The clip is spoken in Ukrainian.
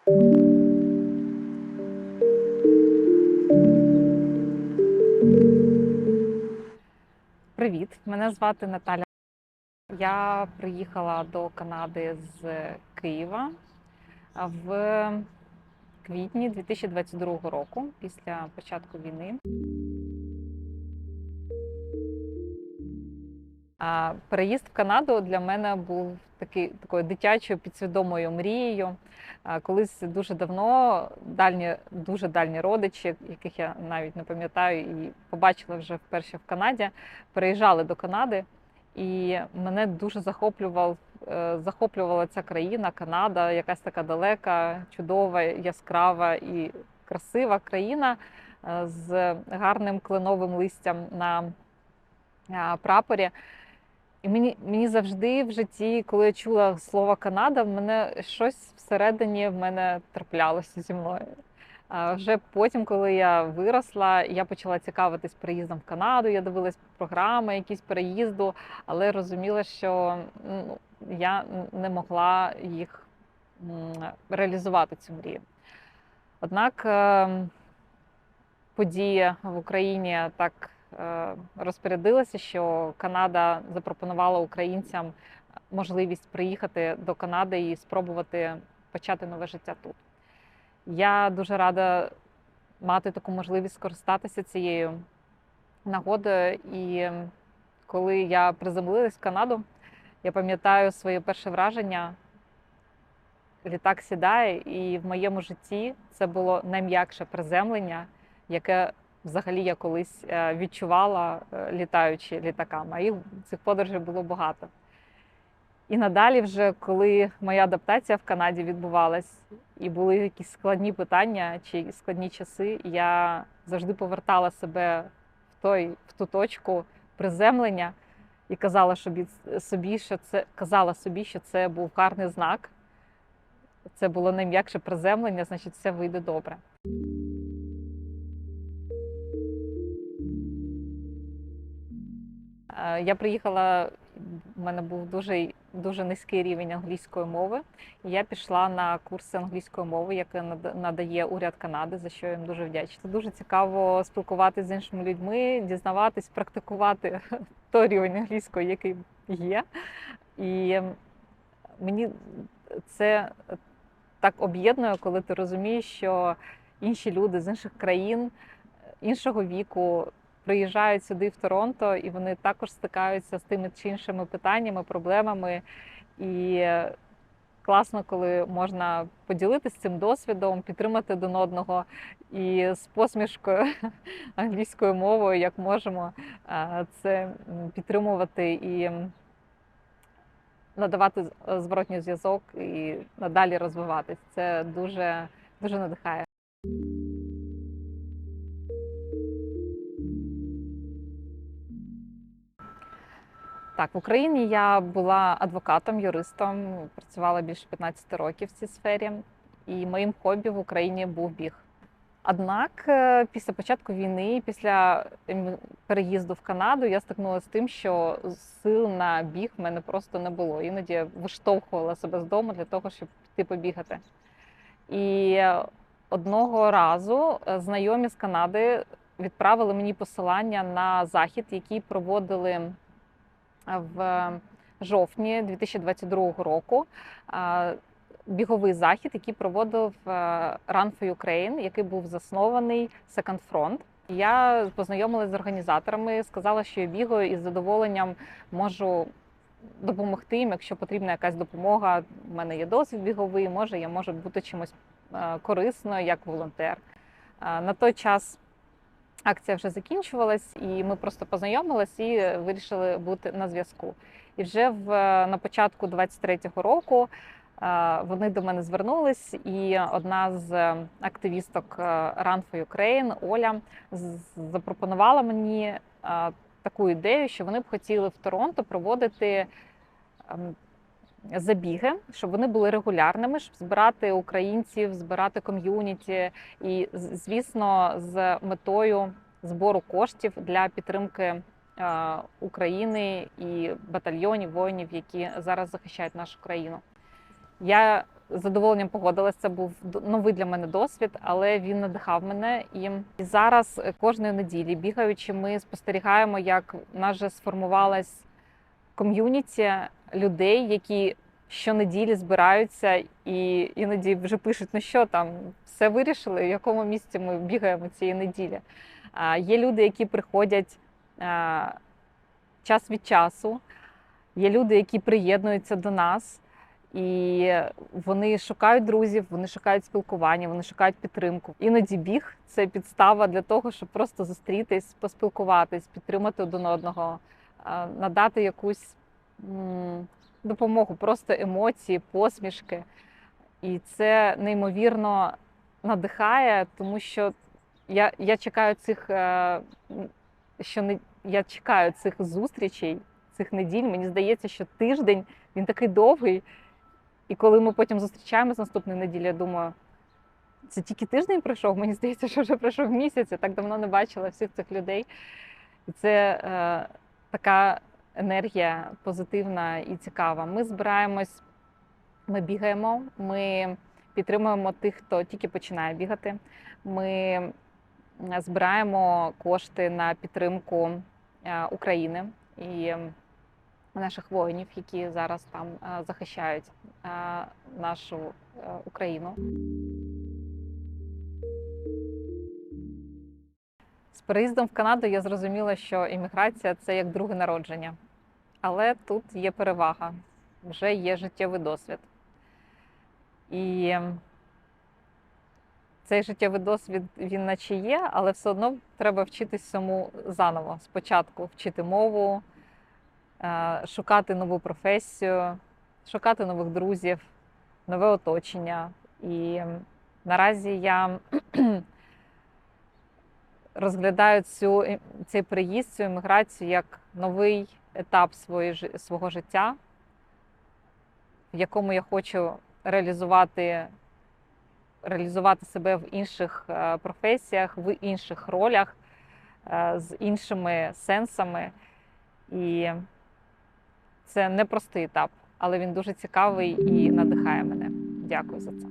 Привіт, мене звати Наталя. Я приїхала до Канади з Києва в квітні 2022 року, після початку війни. Переїзд в Канаду для мене був такою дитячою підсвідомою мрією. Колись дуже давно дуже дальні родичі, яких я навіть не пам'ятаю, і побачила вже вперше в Канаді, переїжджали до Канади. І мене дуже захоплювала ця країна, Канада, якась така далека, чудова, яскрава і красива країна з гарним кленовим листям на прапорі. І мені завжди в житті, коли я чула слово Канада, в мене щось всередині в мене траплялося зі мною. Вже потім, коли я виросла, я почала цікавитись переїздом в Канаду, я дивилась програми, якісь переїзду, але розуміла, що я не могла їх реалізувати, цю мрію. Однак події в Україні так розпорядилася, що Канада запропонувала українцям можливість приїхати до Канади і спробувати почати нове життя тут. Я дуже рада мати таку можливість скористатися цією нагодою. І коли я приземлилась в Канаду, я пам'ятаю своє перше враження. Літак сідає, і в моєму житті це було найм'якше приземлення, яке взагалі я колись відчувала, літаючи літаками. А їх цих подорожей було багато. І надалі вже, коли моя адаптація в Канаді відбувалась, і були якісь складні питання чи складні часи, я завжди повертала себе в ту точку приземлення і казала собі, що це був гарний знак. Це було найм'якше приземлення, значить все вийде добре. Я приїхала, в мене був дуже низький рівень англійської мови. І я пішла на курси англійської мови, які надає уряд Канади, за що я їм дуже вдячна. Це дуже цікаво спілкуватися з іншими людьми, дізнаватись, практикувати той рівень англійської, який є. І мені це так об'єднує, коли ти розумієш, що інші люди з інших країн, іншого віку приїжджають сюди в Торонто, і вони також стикаються з тими чи іншими питаннями, проблемами. І класно, коли можна поділитися цим досвідом, підтримати один одного і з посмішкою англійською мовою, як можемо, це підтримувати і надавати зворотній зв'язок і надалі розвиватись. Це дуже надихає. Так, в Україні я була адвокатом, юристом, працювала більше 15 років в цій сфері, і моїм хобі в Україні був біг. Однак після початку війни, після переїзду в Канаду, я стикнулася з тим, що сил на біг в мене просто не було. Іноді я виштовхувала себе з дому для того, щоб піти побігати. І одного разу знайомі з Канади відправили мені посилання на захід, який проводили в жовтні 2022 року. Біговий захід, який проводив Run for Ukraine, який був заснований Second Front. Я познайомилася з організаторами, сказала, що я бігаю і з задоволенням можу допомогти їм, якщо потрібна якась допомога. У мене є досвід біговий, я можу бути чимось корисною як волонтер. На той час акція вже закінчувалась, і ми просто познайомились і вирішили бути на зв'язку. І вже на початку 23-го року вони до мене звернулись, і одна з активісток Run for Ukraine, Оля, запропонувала мені таку ідею, що вони б хотіли в Торонто проводити забіги, щоб вони були регулярними, щоб збирати українців, збирати ком'юніті і, звісно, з метою збору коштів для підтримки України і батальйонів, воїнів, які зараз захищають нашу країну. Я з задоволенням погодилася. Це був новий для мене досвід, але він надихав мене. І зараз кожної неділі, бігаючи, ми спостерігаємо, як в нас вже сформувалась ком'юніті людей, які щонеділі збираються і іноді вже пишуть, ну що там, все вирішили, в якому місці ми бігаємо цієї неділі. Є люди, які приходять час від часу, є люди, які приєднуються до нас, і вони шукають друзів, вони шукають спілкування, вони шукають підтримку. Іноді біг – це підстава для того, щоб просто зустрітись, поспілкуватись, підтримати один одного, надати якусь допомогу, просто емоції, посмішки. І це неймовірно надихає, тому що я чекаю я чекаю цих зустрічей, цих неділь. Мені здається, що тиждень, він такий довгий. І коли ми потім зустрічаємось наступної неділі, я думаю, це тільки тиждень пройшов? Мені здається, що вже пройшов місяць. Я так давно не бачила всіх цих людей. І це така енергія позитивна і цікава. Ми збираємось, ми бігаємо, ми підтримуємо тих, хто тільки починає бігати. Ми збираємо кошти на підтримку України і наших воїнів, які зараз там захищають нашу Україну. З переїздом в Канаду я зрозуміла, що імміграція – це як друге народження. Але тут є перевага, вже є життєвий досвід. І цей життєвий досвід, він наче є, але все одно треба вчитись всьому заново. Спочатку вчити мову, шукати нову професію, шукати нових друзів, нове оточення. І наразі я розглядаю цей приїзд, цю еміграцію як новий етап свого життя, в якому я хочу реалізувати себе в інших професіях, в інших ролях, з іншими сенсами. І це непростий етап, але він дуже цікавий і надихає мене. Дякую за це.